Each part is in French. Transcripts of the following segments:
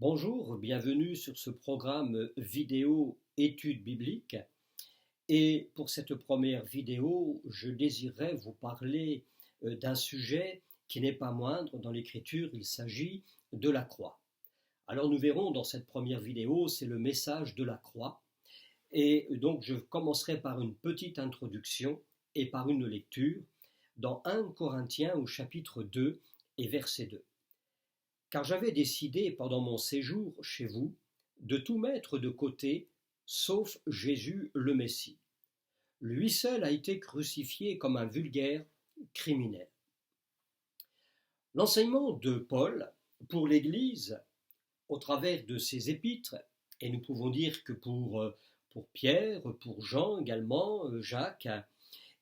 Bonjour, bienvenue sur ce programme vidéo études bibliques. Et pour cette première vidéo, je désirais vous parler d'un sujet qui n'est pas moindre dans l'Écriture, il s'agit de la croix. Alors nous verrons dans cette première vidéo, c'est le message de la croix. Et donc je commencerai par une petite introduction et par une lecture dans 1 Corinthiens au chapitre 2 et verset 2. Car j'avais décidé pendant mon séjour chez vous de tout mettre de côté, sauf Jésus le Messie. Lui seul a été crucifié comme un vulgaire criminel. L'enseignement de Paul pour l'Église, au travers de ses épîtres, et nous pouvons dire que pour Pierre, pour Jean également, Jacques,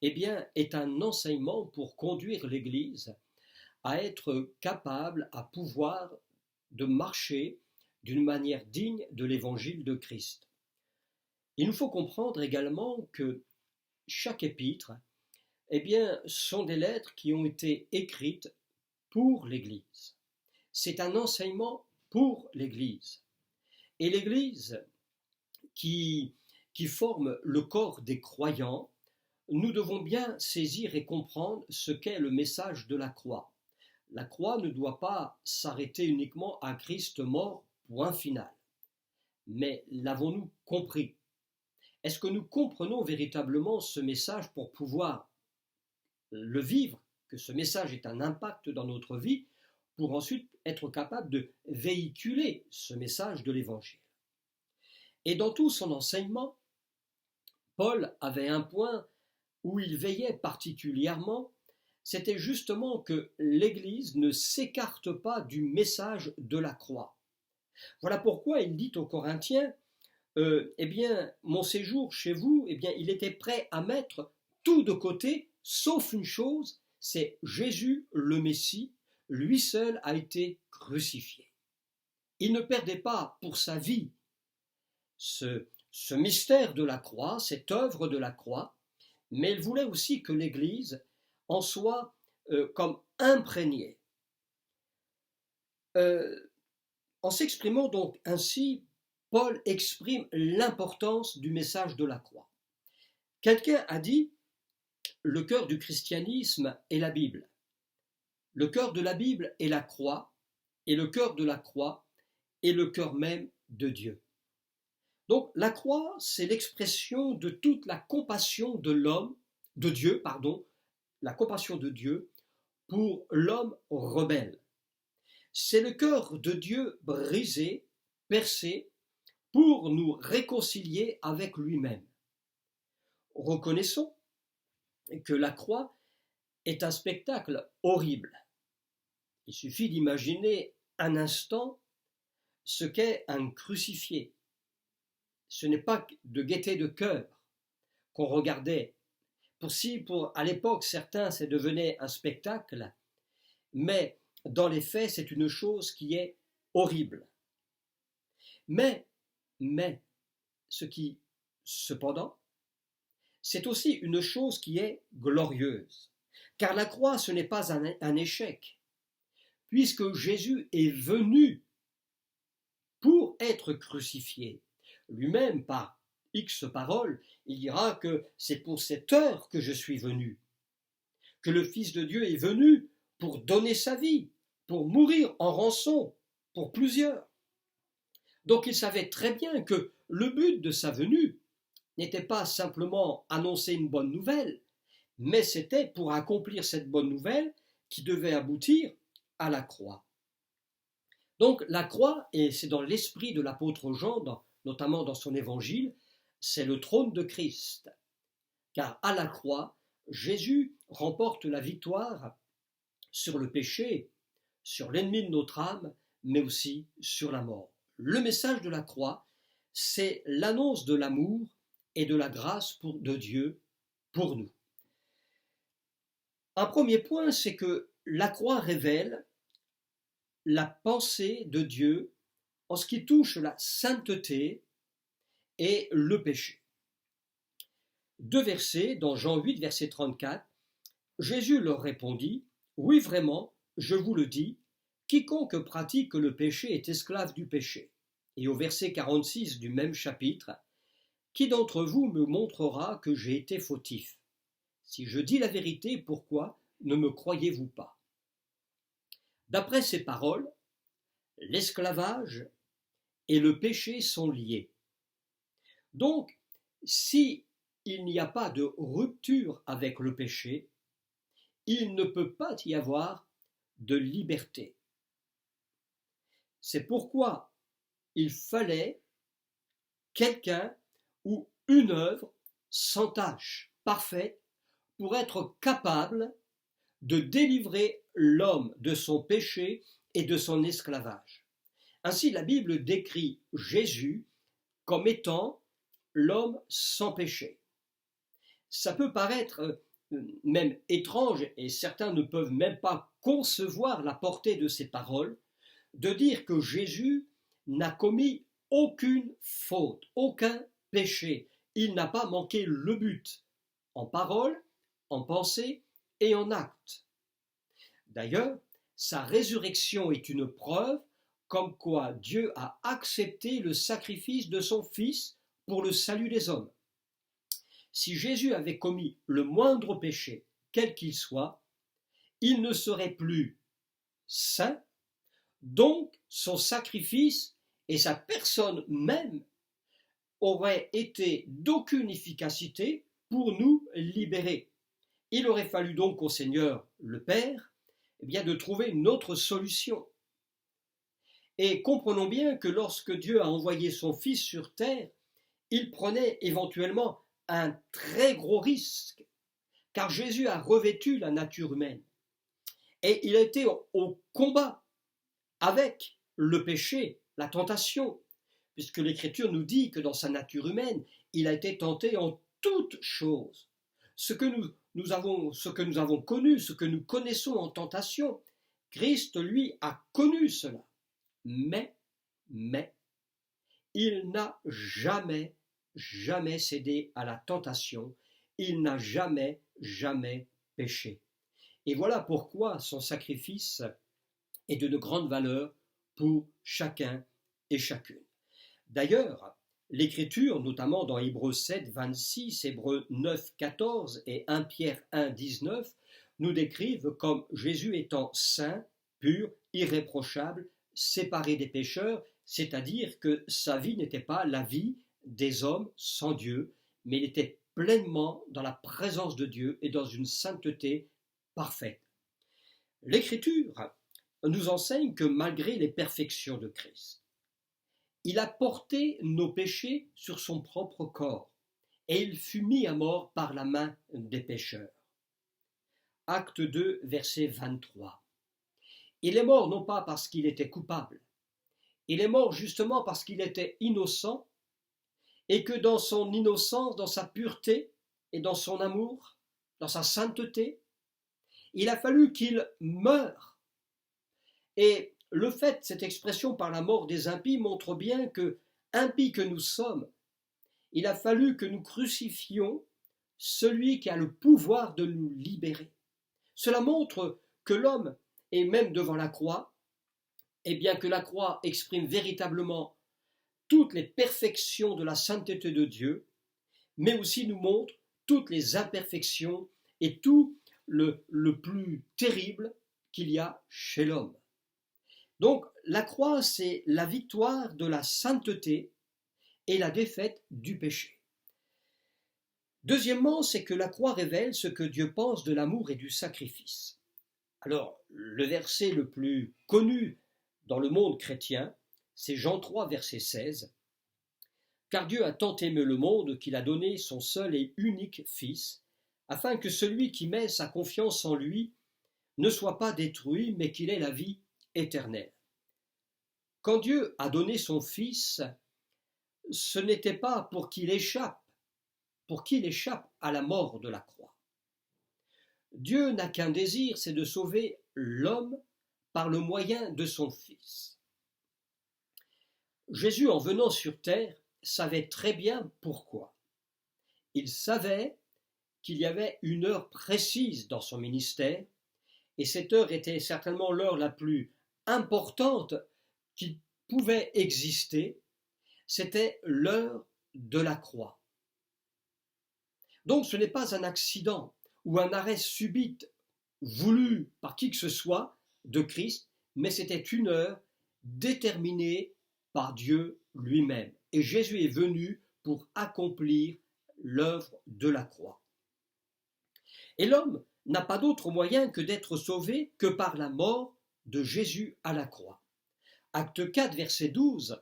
eh bien, est un enseignement pour conduire l'Église à être capable, à pouvoir de marcher d'une manière digne de l'évangile de Christ. Il nous faut comprendre également que chaque épître, eh bien, sont des lettres qui ont été écrites pour l'Église. C'est un enseignement pour l'Église. Et l'Église qui forme le corps des croyants, nous devons bien saisir et comprendre ce qu'est le message de la croix. La croix ne doit pas s'arrêter uniquement à Christ mort, point final. Mais l'avons-nous compris? Est-ce que nous comprenons véritablement ce message pour pouvoir le vivre, que ce message ait un impact dans notre vie, pour ensuite être capable de véhiculer ce message de l'Évangile? Et dans tout son enseignement, Paul avait un point où il veillait particulièrement, c'était justement que l'Église ne s'écarte pas du message de la croix. Voilà pourquoi il dit aux Corinthiens, eh bien, mon séjour chez vous, eh bien, il était prêt à mettre tout de côté, sauf une chose, c'est Jésus le Messie, lui seul a été crucifié. Il ne perdait pas pour sa vie ce mystère de la croix, cette œuvre de la croix, mais il voulait aussi que l'Église en soit comme imprégnée. En s'exprimant donc ainsi, Paul exprime l'importance du message de la croix. Quelqu'un a dit, le cœur du christianisme est la Bible. Le cœur de la Bible est la croix, et le cœur de la croix est le cœur même de Dieu. Donc la croix, c'est l'expression de toute la compassion de Dieu, la compassion de Dieu pour l'homme rebelle. C'est le cœur de Dieu brisé, percé, pour nous réconcilier avec lui-même. Reconnaissons que la croix est un spectacle horrible. Il suffit d'imaginer un instant ce qu'est un crucifié. Ce n'est pas de gaieté de cœur qu'on regardait. À l'époque, certains, ça devenait un spectacle, mais dans les faits, c'est une chose qui est horrible. Mais, cependant, c'est aussi une chose qui est glorieuse. Car la croix, ce n'est pas un échec, puisque Jésus est venu pour être crucifié. Lui-même, par X paroles, il dira que c'est pour cette heure que je suis venu, que le Fils de Dieu est venu pour donner sa vie, pour mourir en rançon pour plusieurs. Donc il savait très bien que le but de sa venue n'était pas simplement annoncer une bonne nouvelle, mais c'était pour accomplir cette bonne nouvelle qui devait aboutir à la croix. Donc la croix, et c'est dans l'esprit de l'apôtre Jean, notamment dans son évangile, c'est le trône de Christ. Car à la croix, Jésus remporte la victoire sur le péché, sur l'ennemi de notre âme, mais aussi sur la mort. Le message de la croix, c'est l'annonce de l'amour et de la grâce de Dieu pour nous. Un premier point, c'est que la croix révèle la pensée de Dieu en ce qui touche la sainteté et le péché. 2 versets, dans Jean 8, verset 34, Jésus leur répondit, « Oui, vraiment, je vous le dis, Quiconque pratique le péché est esclave du péché. Et au verset 46 du même chapitre, qui d'entre vous me montrera que j'ai été fautif? Si je dis la vérité, pourquoi ne me croyez-vous pas? D'après ces paroles, l'esclavage et le péché sont liés. Donc, si il n'y a pas de rupture avec le péché, il ne peut pas y avoir de liberté. C'est pourquoi il fallait quelqu'un ou une œuvre sans tache, parfaite, pour être capable de délivrer l'homme de son péché et de son esclavage. Ainsi, la Bible décrit Jésus comme étant l'homme sans péché. Ça peut paraître même étrange, et certains ne peuvent même pas concevoir la portée de ces paroles, de dire que Jésus n'a commis aucune faute, aucun péché. Il n'a pas manqué le but, en parole, en pensée et en acte. D'ailleurs, sa résurrection est une preuve comme quoi Dieu a accepté le sacrifice de son Fils pour le salut des hommes. Si Jésus avait commis le moindre péché, quel qu'il soit, il ne serait plus saint, donc son sacrifice et sa personne même auraient été d'aucune efficacité pour nous libérer. Il aurait fallu donc au Seigneur le Père de trouver une autre solution. Et comprenons bien que lorsque Dieu a envoyé son Fils sur terre, il prenait éventuellement un très gros risque, car Jésus a revêtu la nature humaine. Et il a été au combat avec le péché, la tentation, puisque l'Écriture nous dit que dans sa nature humaine, il a été tenté en toutes choses. Ce que nous avons connu, ce que nous connaissons en tentation, Christ, lui, a connu cela. Mais, il n'a jamais cédé à la tentation, il n'a jamais péché. Et voilà pourquoi son sacrifice est d'une grande valeur pour chacun et chacune. D'ailleurs, l'Écriture, notamment dans Hébreux 7, 26, Hébreux 9, 14 et 1 Pierre 1, 19, nous décrivent comme Jésus étant saint, pur, irréprochable, séparé des pécheurs, c'est-à-dire que sa vie n'était pas la vie des hommes sans Dieu, mais il était pleinement dans la présence de Dieu et dans une sainteté parfaite. L'Écriture nous enseigne que malgré les perfections de Christ, il a porté nos péchés sur son propre corps et il fut mis à mort par la main des pécheurs. Acte 2, verset 23. Il est mort non pas parce qu'il était coupable, il est mort justement parce qu'il était innocent et que dans son innocence, dans sa pureté et dans son amour, dans sa sainteté, il a fallu qu'il meure. Et le fait, cette expression par la mort des impies montre bien que, impies que nous sommes, il a fallu que nous crucifions celui qui a le pouvoir de nous libérer. Cela montre que l'homme est même devant la croix, et bien que la croix exprime véritablement toutes les perfections de la sainteté de Dieu, mais aussi nous montre toutes les imperfections et tout le plus terrible qu'il y a chez l'homme. Donc la croix, c'est la victoire de la sainteté et la défaite du péché. Deuxièmement, c'est que la croix révèle ce que Dieu pense de l'amour et du sacrifice. Alors, le verset le plus connu dans le monde chrétien, c'est Jean 3, verset 16. « Car Dieu a tant aimé le monde qu'il a donné son seul et unique Fils, afin que celui qui met sa confiance en lui ne soit pas détruit, mais qu'il ait la vie éternelle. » Quand Dieu a donné son Fils, ce n'était pas pour qu'il échappe à la mort de la croix. Dieu n'a qu'un désir, c'est de sauver l'homme par le moyen de son Fils. Jésus, en venant sur terre, savait très bien pourquoi. Il savait qu'il y avait une heure précise dans son ministère, et cette heure était certainement l'heure la plus importante qui pouvait exister, c'était l'heure de la croix. Donc ce n'est pas un accident ou un arrêt subit voulu par qui que ce soit de Christ, mais c'était une heure déterminée par Dieu lui-même. Et Jésus est venu pour accomplir l'œuvre de la croix. Et l'homme n'a pas d'autre moyen que d'être sauvé que par la mort de Jésus à la croix. Acte 4, verset 12,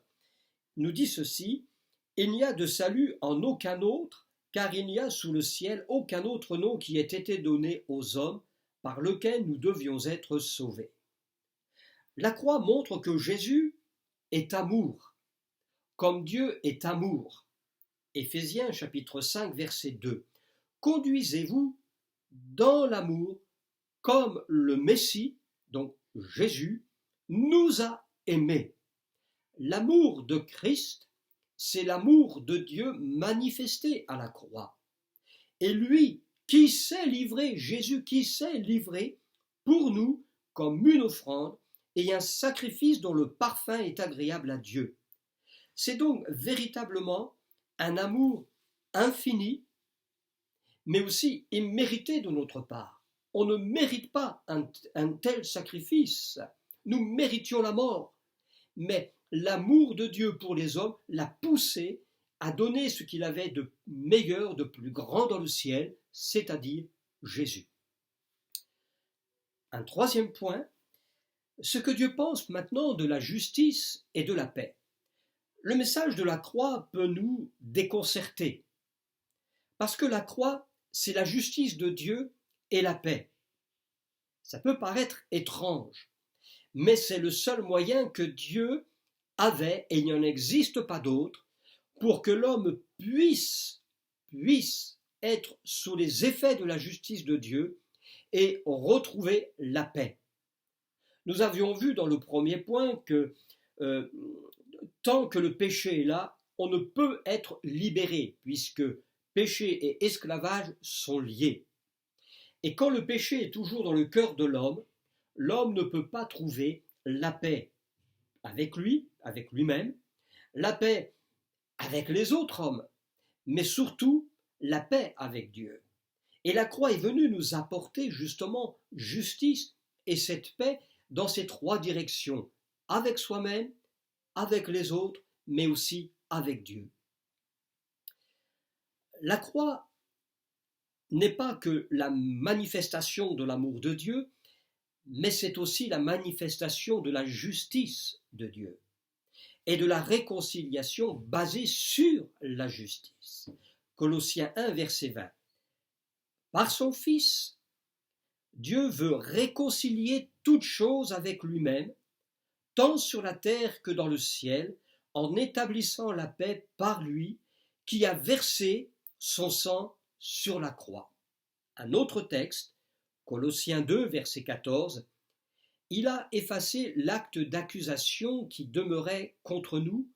nous dit ceci: « Il n'y a de salut en aucun autre, car il n'y a sous le ciel aucun autre nom qui ait été donné aux hommes par lequel nous devions être sauvés. » La croix montre que Jésus est amour, comme Dieu est amour. Éphésiens chapitre 5, verset 2. « Conduisez-vous dans l'amour comme le Messie, donc Jésus, nous a aimés. » L'amour de Christ, c'est l'amour de Dieu manifesté à la croix. Et lui qui s'est livré, Jésus qui s'est livré pour nous comme une offrande et un sacrifice dont le parfum est agréable à Dieu. C'est donc véritablement un amour infini, mais aussi immérité de notre part. On ne mérite pas un tel sacrifice. Nous méritions la mort. Mais l'amour de Dieu pour les hommes l'a poussé à donner ce qu'il avait de meilleur, de plus grand dans le ciel, c'est-à-dire Jésus. Un troisième point, ce que Dieu pense maintenant de la justice et de la paix. Le message de la croix peut nous déconcerter, parce que la croix, c'est la justice de Dieu et la paix. Ça peut paraître étrange, mais c'est le seul moyen que Dieu avait, et il n'y en existe pas d'autre, pour que l'homme puisse être sous les effets de la justice de Dieu et retrouver la paix. Nous avions vu dans le premier point que tant que le péché est là, on ne peut être libéré, puisque péché et esclavage sont liés. Et quand le péché est toujours dans le cœur de l'homme ne peut pas trouver la paix avec lui, avec lui-même, la paix avec les autres hommes, mais surtout la paix avec Dieu. Et la croix est venue nous apporter justement justice et cette paix dans ces trois directions, avec soi-même, avec les autres, mais aussi avec Dieu. La croix n'est pas que la manifestation de l'amour de Dieu, mais c'est aussi la manifestation de la justice de Dieu et de la réconciliation basée sur la justice. Colossiens 1, verset 20. Par son Fils, Dieu veut réconcilier toutes choses avec lui-même, tant sur la terre que dans le ciel, en établissant la paix par lui, qui a versé son sang sur la croix. Un autre texte, Colossiens 2, verset 14, il a effacé l'acte d'accusation qui demeurait contre nous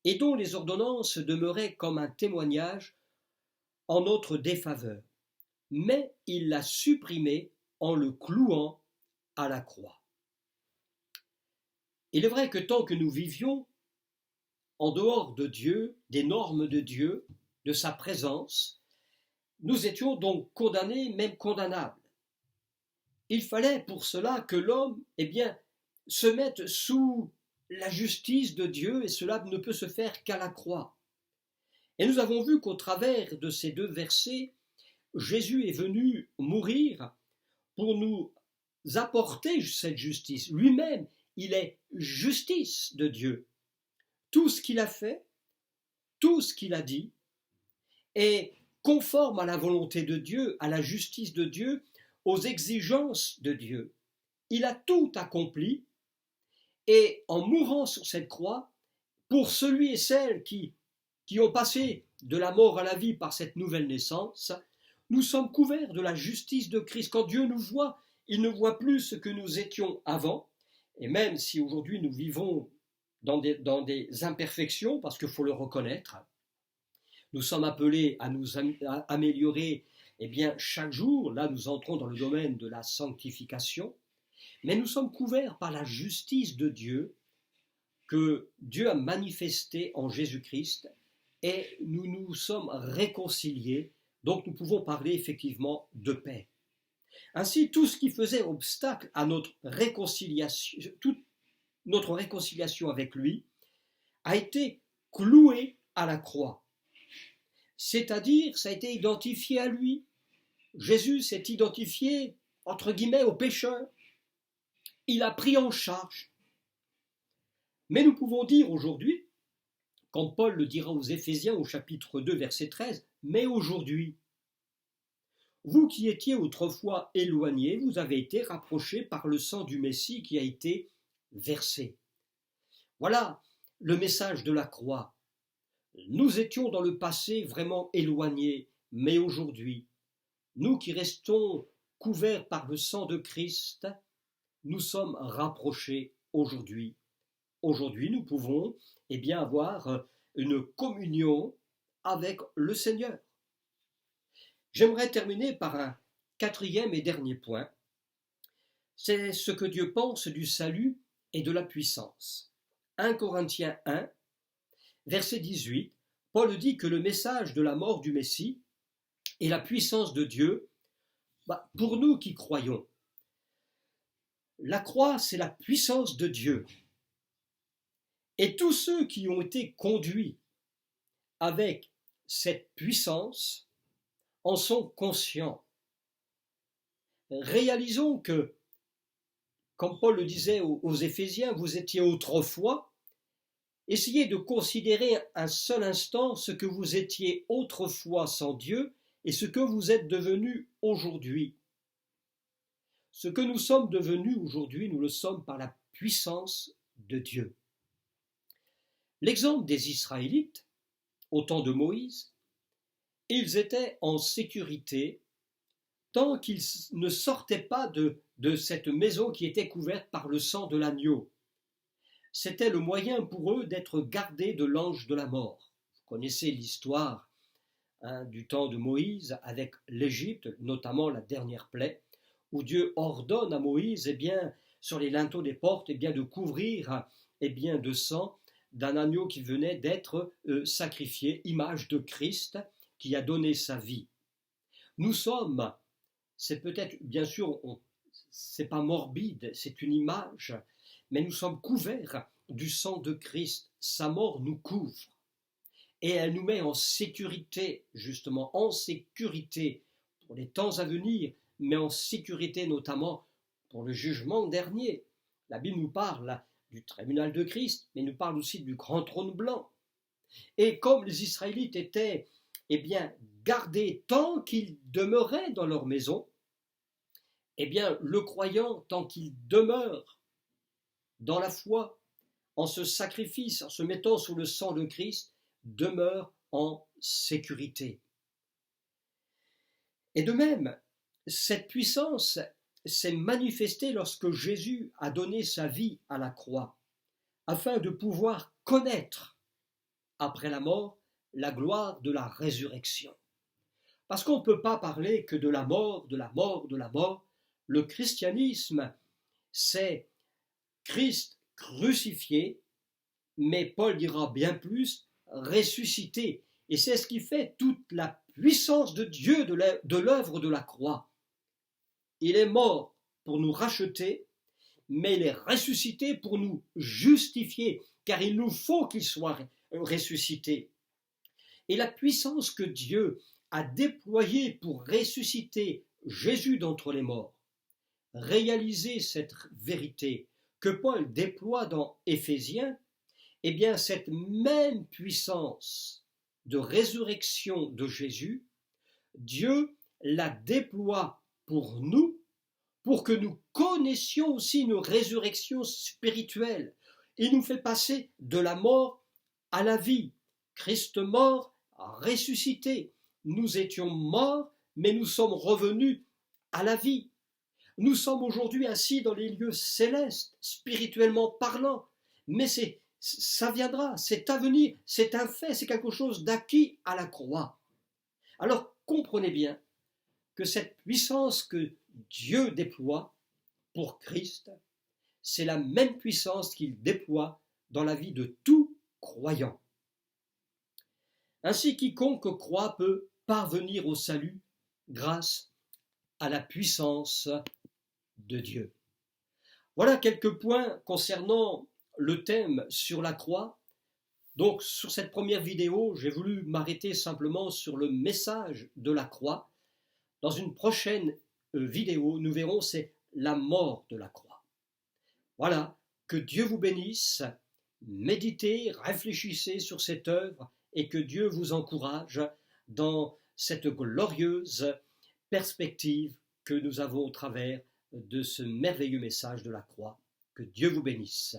et dont les ordonnances demeuraient comme un témoignage en notre défaveur, mais il l'a supprimé en le clouant à la croix. Il est vrai que tant que nous vivions en dehors de Dieu, des normes de Dieu, de sa présence, nous étions donc condamnés, même condamnables. Il fallait pour cela que l'homme, se mette sous la justice de Dieu, et cela ne peut se faire qu'à la croix. Et nous avons vu qu'au travers de ces deux versets, Jésus est venu mourir pour nous apporter cette justice. Lui-même, il est justice de Dieu. Tout ce qu'il a fait, tout ce qu'il a dit, est conforme à la volonté de Dieu, à la justice de Dieu, aux exigences de Dieu. Il a tout accompli et en mourant sur cette croix, pour celui et celles qui ont passé de la mort à la vie par cette nouvelle naissance, nous sommes couverts de la justice de Christ. Quand Dieu nous voit, il ne voit plus ce que nous étions avant, et même si aujourd'hui nous vivons dans des imperfections, parce qu'il faut le reconnaître, nous sommes appelés à nous améliorer chaque jour. Là, nous entrons dans le domaine de la sanctification. Mais nous sommes couverts par la justice de Dieu que Dieu a manifestée en Jésus-Christ et nous nous sommes réconciliés, donc nous pouvons parler effectivement de paix. Ainsi, tout ce qui faisait obstacle à notre réconciliation, toute notre réconciliation avec lui, a été cloué à la croix. C'est-à-dire, ça a été identifié à lui. Jésus s'est identifié, entre guillemets, au pécheur. Il a pris en charge. Mais nous pouvons dire aujourd'hui, comme Paul le dira aux Éphésiens au chapitre 2, verset 13, « Mais aujourd'hui, vous qui étiez autrefois éloignés, vous avez été rapprochés par le sang du Messie qui a été versé. » Voilà le message de la croix. Nous étions dans le passé vraiment éloignés, mais aujourd'hui, nous qui restons couverts par le sang de Christ, nous sommes rapprochés aujourd'hui. Aujourd'hui, nous pouvons avoir une communion avec le Seigneur. J'aimerais terminer par un quatrième et dernier point. C'est ce que Dieu pense du salut et de la puissance. 1 Corinthiens 1, verset 18, Paul dit que le message de la mort du Messie et la puissance de Dieu, pour nous qui croyons, la croix, c'est la puissance de Dieu. Et tous ceux qui ont été conduits avec cette puissance en sont conscients. Réalisons que, comme Paul le disait aux Éphésiens, vous étiez autrefois, essayez de considérer un seul instant ce que vous étiez autrefois sans Dieu et ce que vous êtes devenus aujourd'hui. Ce que nous sommes devenus aujourd'hui, nous le sommes par la puissance de Dieu. L'exemple des Israélites, au temps de Moïse, ils étaient en sécurité tant qu'ils ne sortaient pas de cette maison qui était couverte par le sang de l'agneau. C'était le moyen pour eux d'être gardés de l'ange de la mort. Vous connaissez l'histoire du temps de Moïse avec l'Égypte, notamment la dernière plaie, où Dieu ordonne à Moïse sur les linteaux des portes de couvrir de sang d'un agneau qui venait d'être sacrifié, image de Christ qui a donné sa vie. Nous sommes, c'est peut-être, bien sûr, c'est pas morbide, c'est une image, mais nous sommes couverts du sang de Christ. Sa mort nous couvre et elle nous met en sécurité, justement, en sécurité pour les temps à venir, mais en sécurité notamment pour le jugement dernier. La Bible nous parle du tribunal de Christ, mais nous parle aussi du grand trône blanc. Et comme les Israélites étaient gardés tant qu'ils demeuraient dans leur maison, le croyant, tant qu'il demeure dans la foi, en ce sacrifice, en se mettant sous le sang de Christ, demeure en sécurité. Et de même, cette puissance s'est manifestée lorsque Jésus a donné sa vie à la croix, afin de pouvoir connaître, après la mort, la gloire de la résurrection. Parce qu'on ne peut pas parler que de la mort, de la mort, de la mort. Le christianisme, c'est Christ crucifié, mais Paul dira bien plus, ressuscité. Et c'est ce qui fait toute la puissance de Dieu de l'œuvre de la croix. Il est mort pour nous racheter, mais il est ressuscité pour nous justifier, car il nous faut qu'il soit ressuscité. Et la puissance que Dieu a déployée pour ressusciter Jésus d'entre les morts, réaliser cette vérité que Paul déploie dans Éphésiens, cette même puissance de résurrection de Jésus, Dieu la déploie pour nous, pour que nous connaissions aussi une résurrection spirituelle. Il nous fait passer de la mort à la vie. Christ mort, ressuscité. Nous étions morts, mais nous sommes revenus à la vie. Nous sommes aujourd'hui assis dans les lieux célestes, spirituellement parlant, mais ça viendra, c'est à venir, c'est un fait, c'est quelque chose d'acquis à la croix. Alors comprenez bien que cette puissance que Dieu déploie pour Christ, c'est la même puissance qu'il déploie dans la vie de tout croyant. Ainsi, quiconque croit peut parvenir au salut grâce à la puissance de Dieu. Voilà quelques points concernant le thème sur la croix. Donc, sur cette première vidéo, j'ai voulu m'arrêter simplement sur le message de la croix. Dans une prochaine vidéo, nous verrons c'est la mort de la croix. Voilà, que Dieu vous bénisse, méditez, réfléchissez sur cette œuvre et que Dieu vous encourage dans cette glorieuse perspective que nous avons au travers de ce merveilleux message de la croix. Que Dieu vous bénisse.